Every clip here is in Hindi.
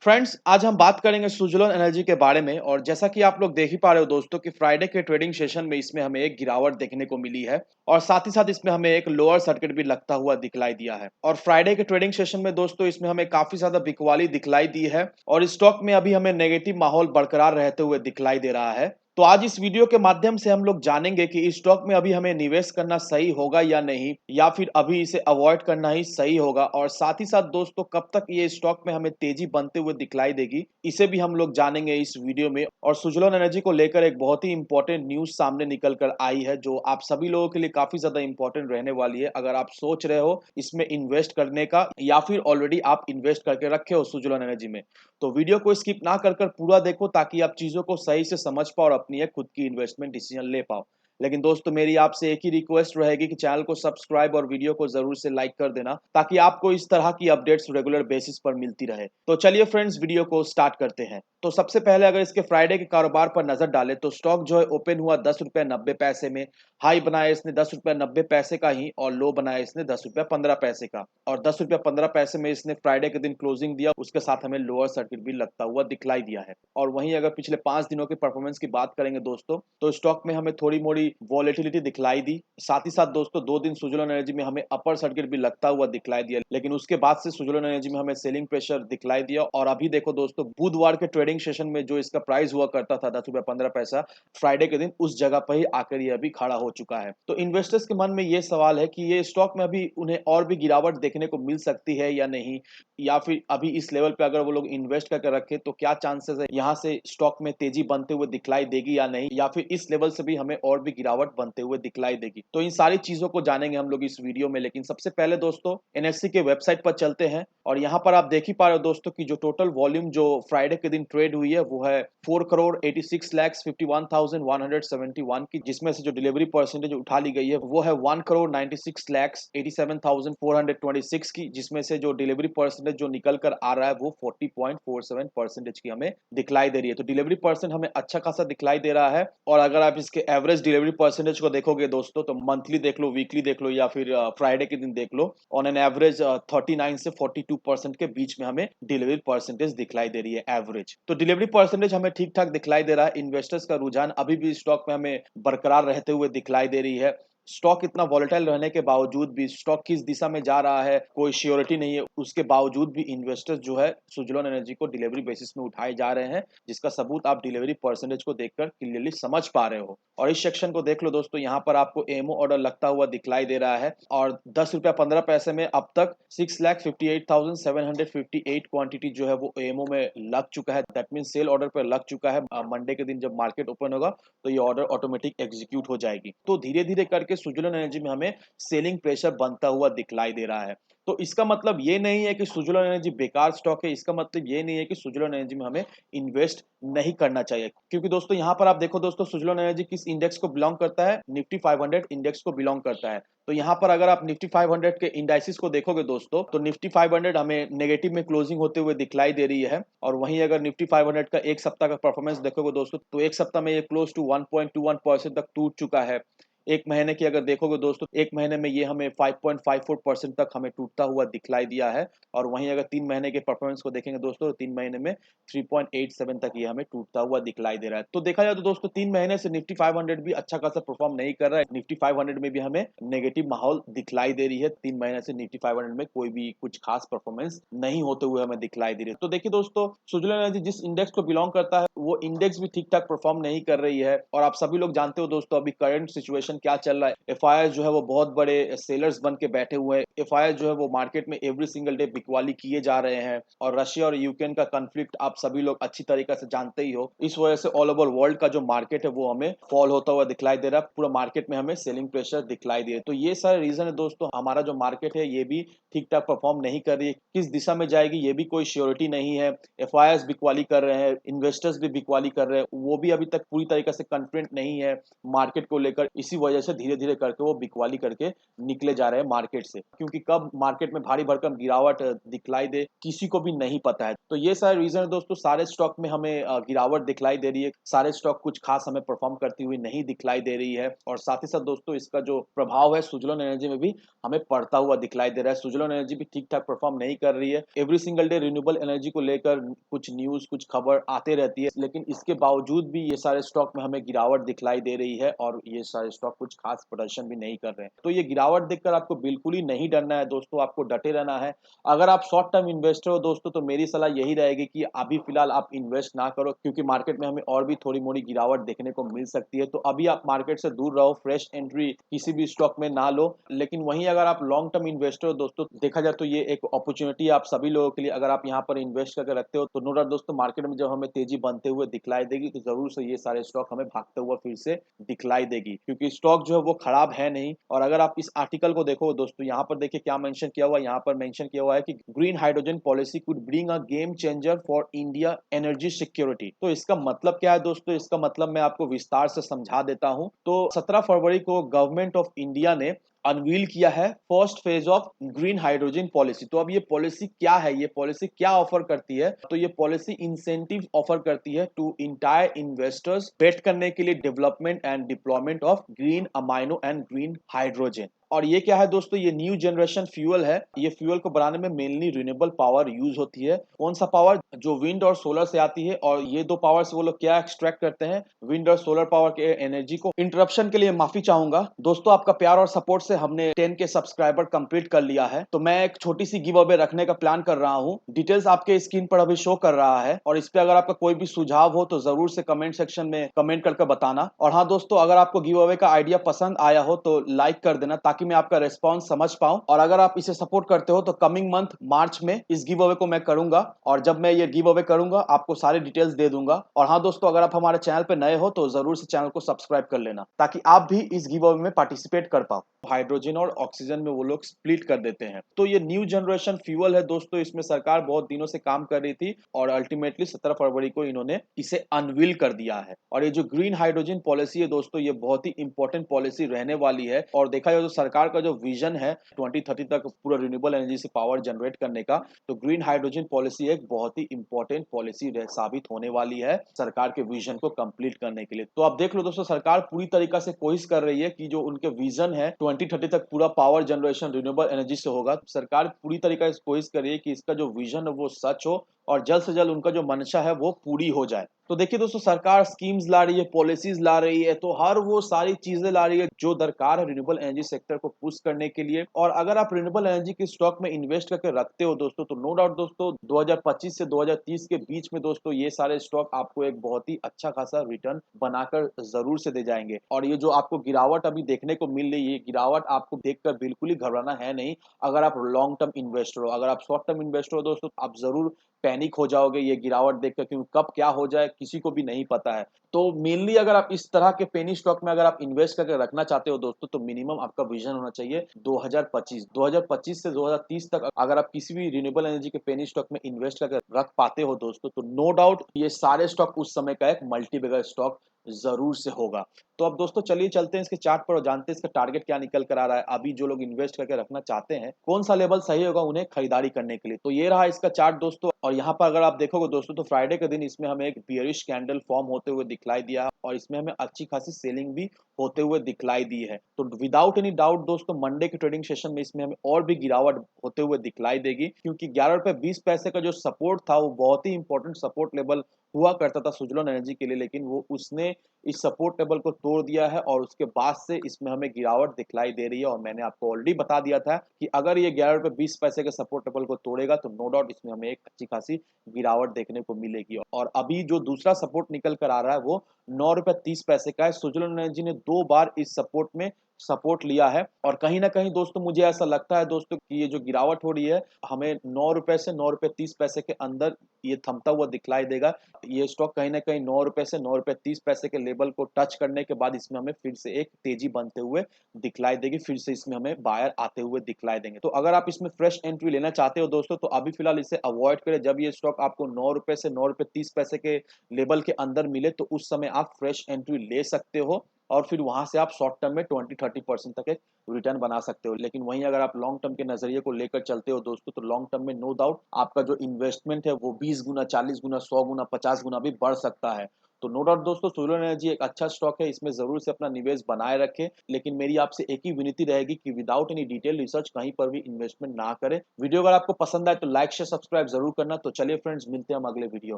फ्रेंड्स, आज हम बात करेंगे सुज़लोन एनर्जी के बारे में। और जैसा कि आप लोग देख ही पा रहे हो दोस्तों कि फ्राइडे के ट्रेडिंग सेशन में इसमें हमें एक गिरावट देखने को मिली है और साथ ही साथ इसमें हमें एक लोअर सर्किट भी लगता हुआ दिखलाई दिया है। और फ्राइडे के ट्रेडिंग सेशन में दोस्तों इसमें हमें काफी ज्यादा बिकवाली दिखलाई दी है और स्टॉक में अभी हमें नेगेटिव माहौल बरकरार रहते हुए दिखलाई दे रहा है। तो आज इस वीडियो के माध्यम से हम लोग जानेंगे कि इस स्टॉक में अभी हमें निवेश करना सही होगा या नहीं, या फिर अभी इसे अवॉइड करना ही सही होगा। और साथ ही साथ दोस्तों कब तक ये स्टॉक में हमें तेजी बनते हुए दिखलाई देगी, इसे भी हम लोग जानेंगे इस वीडियो में। और सुज़लोन एनर्जी को लेकर एक बहुत ही इंपॉर्टेंट न्यूज सामने निकल कर आई है जो आप सभी लोगों के लिए काफी ज्यादा इंपॉर्टेंट रहने वाली है, अगर आप सोच रहे हो इसमें इन्वेस्ट करने का या फिर ऑलरेडी आप इन्वेस्ट करके रखे हो सुज़लोन एनर्जी में। तो वीडियो को स्किप ना कर कर पूरा देखो ताकि आप चीजों को सही से समझ पाओ और अपनी एक खुद की इन्वेस्टमेंट डिसीजन ले पाओ। लेकिन दोस्तों मेरी आपसे एक ही रिक्वेस्ट रहेगी कि चैनल को सब्सक्राइब और वीडियो को जरूर से लाइक कर देना ताकि आपको इस तरह की अपडेट्स रेगुलर बेसिस पर मिलती रहे। तो चलिए फ्रेंड्स, वीडियो को स्टार्ट करते हैं। तो सबसे पहले अगर इसके फ्राइडे के कारोबार पर नजर डालें तो स्टॉक जो है ओपन हुआ 10 रुपये 90 पैसे में। हाई बनाया इसने 10 रुपये 90 पैसे का ही और लो बनाया इसने 10 रुपये 15 पैसे का। और 10 रुपये 15 पैसे में इसने फ्राइडे के दिन क्लोजिंग दिया, उसके साथ हमें लोअर सर्किट भी लगता हुआ दिखलाई दिया है। और वहीं अगर पिछले 5 दिनों के परफॉर्मेंस की बात करेंगे दोस्तों तो स्टॉक में हमें थोड़ी मोड़ी वॉलेटिलिटी दिखलाई दी। साथ ही साथ दोस्तों 2 दिन सुज़लोन एनर्जी में हमें अपर सर्किट भी लगता हुआ दिखलाई दिया, लेकिन उसके बाद से सुज़लोन एनर्जी में हमें सेलिंग प्रेशर दिखलाई दिया। और अभी देखो दोस्तों बुधवार के ट्रेडिंग सेशन में जो इसका प्राइस हुआ करता था 10 रुपये 15 पैसा, फ्राइडे के दिन उस जगह पर ही आकर ये अभी खड़ा हो चुका है। तो इन्वेस्टर्स के मन में ये सवाल है कि ये स्टॉक में अभी उन्हें और भी गिरावट देखने को मिल सकती है या नहीं, या फिर अभी इस लेवल पे अगर वो लोग इन्वेस्ट करके रखे तो क्या चांसेस है यहाँ से स्टॉक में तेजी बनते हुए दिखलाई देगी या नहीं, या फिर इस लेवल से भी हमें और भी गिरावट बनते हुए दिखलाई देगी। तो इन सारी चीजों को जानेंगे हम लोग इस वीडियो में। लेकिन सबसे पहले दोस्तों एनएससी के वेबसाइट पर चलते हैं और यहाँ पर आप देख ही पा रहे हो दोस्तों की जो टोटल वॉल्यूम जो फ्राइडे के दिन ट्रेड हुई है वो है 4 करोड़ 86 लाख 51,171 की, जिसमें से जो डिलीवरी परसेंटेज उठा ली गई है वो है 1 करोड़ 96 लाख 87,426 की, जिसमें से जो डिलीवरी परसेंटेज जो निकल कर आ रहा है वो 40.47% की हमें दिखलाई दे रही है। तो डिलीवरी परसेंट हमें अच्छा खासा दिखलाई दे रहा है। और अगर आप इसके एवरेज डिलीवरी परसेंटेज को देखोगे दोस्तों तो मंथली देख लो, वीकली देख लो, या फिर फ्राइडे के दिन देख लो, ऑन एन एवरेज 39 से 42% के बीच में हमें डिलीवरी परसेंटेज दिखलाई दे रही है एवरेज। तो डिलीवरी परसेंटेज हमें ठीक ठाक दिखलाई दे रहा है। इन्वेस्टर्स का रुझान अभी भी स्टॉक में हमें बरकरार रहते हुए दिखलाई दे रही है। स्टॉक इतना वॉलेटाइल रहने के बावजूद भी स्टॉक किस दिशा में जा रहा है कोई श्योरिटी नहीं है, उसके बावजूद भी इन्वेस्टर्स जो है सुज़लोन एनर्जी को डिलीवरी बेसिस में उठाए जा रहे हैं, जिसका सबूत आप डिलीवरी परसेंटेज को देखकर क्लियरली समझ पा रहे हो। और इस सेक्शन को देख लो दोस्तों, यहाँ पर आपको एमओ ऑर्डर लगता हुआ दिखलाई दे रहा है और 10 रुपया 15 पैसे में अब तक 6,58,758 क्वांटिटी जो है वो एमओ में लग चुका है। दैट मीन सेल ऑर्डर पर लग चुका है। मंडे के दिन जब मार्केट ओपन होगा तो ये ऑर्डर ऑटोमेटिक एग्जीक्यूट हो जाएगी। तो धीरे धीरे करके सुज़लोन एनर्जी में हमें सेलिंग प्रेशर बनता हुआ दिखलाई दे रहा है। तो इसका मतलब ये नहीं है कि सुज़लोन एनर्जी बेकार स्टॉक है, इसका मतलब ये नहीं है कि सुज़लोन एनर्जी में हमें इन्वेस्ट नहीं करना चाहिए। क्योंकि दोस्तों यहाँ पर आप देखो दोस्तों सुज़लोन एनर्जी किस इंडेक्स को बिलोंग करता है, निफ्टी 500 इंडेक्स को बिलोंग करता है। तो यहाँ पर अगर आप निफ्टी 500 के इंडाइसिस को देखोगे दोस्तों तो निफ्टी 500 हमें नेगेटिव में क्लोजिंग होते हुए दिखलाई दे रही है। और वहीं अगर निफ्टी 500 का एक सप्ताह का परफॉर्मेंस देखोगे दोस्तों तो एक सप्ताह में ये क्लोज टू 1.21% तक टूट चुका है। एक महीने की अगर देखोगे दोस्तों, एक महीने में ये हमें 5.54% तक हमें टूटता हुआ दिखलाई दिया है। और वहीं अगर 3 महीने के परफॉर्मेंस को देखेंगे दोस्तों तो 3 महीने में 3.87 तक ये हमें टूटता हुआ दिखलाई दे रहा है। तो देखा जाए तो दोस्तों 3 महीने से निफ्टी 500 भी अच्छा खासा परफॉर्म नहीं कर रहा है। निफ्टी 500 में भी हमें नेगेटिव माहौल दिखलाई दे रही है। 3 महीने से निफ्टी 500 में कोई भी कुछ खास परफॉर्मेंस नहीं होते हुए हमें दिखलाई दे रही है। तो देखिए दोस्तों सुज़लोन एनर्जी जिस इंडेक्स को बिलोंग करता है वो इंडेक्स भी ठीक ठाक परफॉर्म नहीं कर रही है। और आप सभी लोग जानते हो दोस्तों अभी करंट सिचुएशन क्या चल रहा है। एफआईआई जो है वो बहुत बड़े सेलर्स बन के बैठे हुए हैं। एफआईआई जो है वो मार्केट में एवरी सिंगल डे बिकवाली किए जा रहे हैं। और रशिया और यूक्रेन का कॉन्फ्लिक्ट आप सभी लोग अच्छी तरीके से जानते ही हो। इस वजह से ऑल ओवर वर्ल्ड का जो मार्केट है वो हमें फॉल होता हुआ दिखलाई दे रहा है। पूरा मार्केट में हमें सेलिंग प्रेशर दिखलाई दे रहा है। तो ये सारे रीजन है दोस्तों, हमारा जो मार्केट है ये भी ठीक ठाक परफॉर्म नहीं कर रही है। किस दिशा में जाएगी ये भी कोई श्योरिटी नहीं है। एफआईआई बिकवाली कर रहे हैं, इन्वेस्टर्स भी बिकवाली कर रहे हैं, वो भी अभी तक पूरी तरीके से कॉन्फिडेंट नहीं है मार्केट को लेकर। इसी वजह से धीरे धीरे करके वो बिकवाली करके निकले जा रहे हैं मार्केट से, क्योंकि कब मार्केट में भारी भरकम गिरावट दिखलाई दे किसी को भी नहीं पता है। तो ये सारे रीजन है दोस्तों, सारे स्टॉक में हमें गिरावट दिखलाई दे रही है, सारे स्टॉक कुछ खास हमें परफॉर्म करती हुई नहीं दिखलाई दे रही है। और साथ ही साथ दोस्तों इसका जो प्रभाव है सुजलोन एनर्जी में भी हमें पड़ता हुआ दिखलाई दे रहा है। सुजलोन एनर्जी भी ठीक ठाक परफॉर्म नहीं कर रही है। Every single day renewable energy को लेकर कुछ न्यूज कुछ खबर आते रहती है, लेकिन इसके बावजूद भी ये सारे स्टॉक में हमें गिरावट दिखलाई दे रही है और ये सारे स्टॉक कुछ खास प्रदर्शन भी नहीं कर रहे हैं। तो ये गिरावट देखकर आपको बिल्कुल ही नहीं डरना है दोस्तों, आपको डटे रहना है। अगर आप शॉर्ट टर्म इन्वेस्टर हो दोस्तों तो मेरी सलाह यही रहेगी कि अभी फिलहाल आप इन्वेस्ट ना करो, क्योंकि मार्केट में हमें और भी थोड़ी मोड़ी गिरावट देखने को मिल सकती है। तो अभी आप मार्केट से दूर रहो, फ्रेश एंट्री किसी भी स्टॉक में ना लो। लेकिन वहीं अगर आप लॉन्ग टर्म इन्वेस्टर हो दोस्तों, देखा जाए तो ये एक अपॉर्चुनिटी है आप सभी लोगों के लिए। अगर आप यहाँ पर इन्वेस्ट करके रखते हो तो नो डाउट दोस्तों मार्केट में जब हमें तेजी बनते हुए दिखलाई देगी तो जरूर से ये सारे स्टॉक हमें भागते हुए फिर से दिखलाई देगी, क्योंकि स्टॉक जो है वो खराब है नहीं। और अगर आप इस आर्टिकल को देखो दोस्तों, यहाँ पर देखिए क्या मेंशन किया हुआ है। यहाँ पर मेंशन किया हुआ है कि green hydrogen policy could bring a game changer for India energy security. तो इसका मतलब क्या है दोस्तों, इसका मतलब मैं आपको विस्तार से समझा देता हूँ। तो 17 फरवरी को गवर्नमेंट ऑफ इंडिया ने अनवील किया है first phase of green hydrogen policy. तो अब ये पॉलिसी क्या है, ये पॉलिसी क्या ऑफर करती है? तो ये पॉलिसी इंसेंटिव ऑफर करती है टू इंटायर इन्वेस्टर्स बेट करने के लिए development and deployment of green amino and green hydrogen. और ये क्या है दोस्तों, ये न्यू जनरेशन फ्यूल है। ये फ्यूल को बनाने में मेनली रिन्यूएबल पावर यूज होती है। कौन सा पावर? जो विंड और सोलर से आती है। और ये दो पावर से वो लोग क्या एक्सट्रैक्ट करते हैं? विंड और सोलर पावर के एनर्जी को। इंटरप्शन के लिए माफी चाहूंगा दोस्तों, आपका प्यार और सपोर्ट से हमने 10 के सब्सक्राइबर कंप्लीट कर लिया है। तो मैं एक छोटी सी गिव अवे रखने का प्लान कर रहा हूँ। डिटेल्स आपके स्क्रीन पर अभी शो कर रहा है, और इस पे अगर आपका कोई भी सुझाव हो तो जरूर से कमेंट सेक्शन में कमेंट करके बताना। और हाँ दोस्तों, अगर आपको गिव अवे का आइडिया पसंद आया हो तो लाइक कर देना, ताकि मैं आपका रेस्पॉन्स समझ पाऊं। और अगर आप इसे सपोर्ट करते हो तो कमिंग मंथ मार्च में इस गिव अवे को मैं करूंगा, और जब मैं ये गिव अवे करूंगा आपको सारे डिटेल्स दे दूंगा। और हाँ दोस्तों, अगर आप हमारे चैनल पे नए हो तो जरूर से चैनल को सब्सक्राइब कर लेना, ताकि आप भी इस गिव अवे में पार्टिसिपेट कर पाओ। हाइड्रोजन और ऑक्सीजन में वो लोग स्प्लिट कर देते हैं। तो ये न्यू जनरेशन फ्यूल है दोस्तों, इसमें सरकार बहुत दिनों से काम कर रही थी और अल्टीमेटली 17 फरवरी को इन्होंने इसे अनवील कर दिया है। और ये जो ग्रीन हाइड्रोजन पॉलिसी है दोस्तों, ये बहुत ही इंपॉर्टेंट पॉलिसी रहने वाली है। और देखा जाए तो सरकार का जो विजन है 2030 तक पूरा रिन्यूएबल एनर्जी से पावर जनरेट करने का, तो ग्रीन हाइड्रोजन पॉलिसी एक बहुत ही इंपॉर्टेंट पॉलिसी साबित होने वाली है सरकार के विजन को कंप्लीट करने के लिए। तो आप देख लो दोस्तों, सरकार पूरी तरीका से कोशिश कर रही है कि जो उनके विजन है 2030 तक पूरा पावर जनरेशन रिन्यूएबल एनर्जी से होगा। सरकार पूरी तरीके से कोशिश कर रही है कि इसका जो विजन है वो सच हो और जल्द से जल्द उनका जो मंशा है वो पूरी हो जाए। तो देखिए दोस्तों, सरकार स्कीम्स ला रही है, पॉलिसीज ला रही है, तो हर वो सारी चीजें ला रही है जो दरकार है रिन्यूएबल एनर्जी सेक्टर को पुश करने के लिए। और अगर आप रिन्यूएबल एनर्जी के स्टॉक में इन्वेस्ट करके रखते हो दोस्तों, तो नो डाउट दोस्तों 2025 से 2030 के बीच में दोस्तों ये सारे स्टॉक आपको एक बहुत ही अच्छा खासा रिटर्न बनाकर जरूर से दे जाएंगे। और ये जो आपको गिरावट अभी देखने को मिल रही है, गिरावट आपको देखकर बिल्कुल ही घबराना है नहीं। अगर आप लॉन्ग टर्म इन्वेस्टर हो, अगर आप शॉर्ट टर्म इन्वेस्टर हो दोस्तों, आप जरूर पैनिक हो जाओगे ये गिरावट देखकर, क्योंकि कब क्या हो जाए किसी को भी नहीं पता है। तो मेनली अगर आप इस तरह के पेनी स्टॉक में अगर आप इन्वेस्ट करके रखना चाहते हो दोस्तों, तो मिनिमम आपका विजन होना चाहिए 2025 से 2030 तक। अगर आप किसी भी रिन्यूएबल एनर्जी के पेनी स्टॉक में इन्वेस्ट करके रख पाते हो दोस्तों, तो नो डाउट ये सारे स्टॉक उस समय का एक मल्टी बैगर स्टॉक जरूर से होगा। तो अब दोस्तों चलिए चलते हैं इसके चार्ट पर और जानते हैं इसका टारगेट क्या निकल कर आ रहा है। अभी जो लोग इन्वेस्ट करके रखना चाहते हैं, कौन सा लेवल सही होगा उन्हें खरीदारी करने के लिए। तो ये रहा इसका चार्ट दोस्तों। और यहाँ पर अगर आप देखोगे दोस्तों, तो फ्राइडे के दिन इसमें हमें एक बियरिश कैंडल फॉर्म होते हुए दिखलाई दिया, और इसमें हमें अच्छी खासी सेलिंग भी होते हुए दिखलाई दी है। तो विदाउट एनी डाउट दोस्तों, मंडे के ट्रेडिंग सेशन में इसमें हमें और भी गिरावट होते हुए दिखलाई देगी, क्योंकि 11 रुपए 20 पैसे का जो सपोर्ट था वो बहुत ही इंपॉर्टेंट सपोर्ट लेवल हुआ करता था सुजलोन एनर्जी के लिए, लेकिन वो उसने इस सपोर्ट लेवल को तोड़ दिया है और उसके बाद से इसमें हमें गिरावट दिखलाई दे रही है। और मैंने आपको ऑलरेडी बता दिया था कि अगर ये 11 रुपए 20 पैसे के सपोर्ट लेवल को तोड़ेगा तो नो डाउट इसमें हमें एक अच्छी खासी गिरावट देखने को मिलेगी। और अभी जो दूसरा सपोर्ट निकल कर आ रहा है वो 9 रुपए 30 पैसे का है। सुजलोन एनर्जी ने 2 बार इस सपोर्ट में सपोर्ट लिया है, और कहीं ना कहीं दोस्तों मुझे ऐसा लगता है दोस्तों कि ये जो गिरावट हो रही है हमें 9 रुपए से 9 रुपए 30 पैसे के अंदर ये थमता हुआ दिखलाई देगा। ये स्टॉक कहीं ना कहीं 9 रुपए से 9 रुपए 30 पैसे के लेवल को टच करने के बाद इसमें हमें फिर से एक तेजी बनते हुए दिखलाई देगी, फिर से इसमें हमें बायर आते हुए दिखलाई देंगे। तो अगर आप इसमें फ्रेश एंट्री लेना चाहते हो दोस्तों, तो अभी फिलहाल इसे अवॉइड करें। जब ये स्टॉक आपको 9 रुपए से 9 रुपए 30 पैसे के लेवल के अंदर मिले तो उस समय आप फ्रेश एंट्री ले सकते हो। और फिर वहां से आप शॉर्ट टर्म में 20-30% तक एक रिटर्न बना सकते हो। लेकिन वहीं अगर आप लॉन्ग टर्म के नजरिए को लेकर चलते हो दोस्तों, तो लॉन्ग टर्म में नो डाउट आपका जो इन्वेस्टमेंट है वो 20 गुना, 40 गुना, 100 गुना, 50 गुना भी बढ़ सकता है। तो नो डाउट दोस्तों, सोलर एनर्जी एक अच्छा स्टॉक है, इसमें जरूर से अपना निवेश बनाए रखें। लेकिन मेरी आपसे एक ही विनती रहेगी कि विदाउट एनी डिटेल रिसर्च कहीं पर भी इन्वेस्टमेंट ना करें। वीडियो अगर आपको पसंद आए तो लाइक शेयर सब्सक्राइब जरूर करना। तो चलिए फ्रेंड्स, मिलते हैं हम अगले वीडियो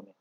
में।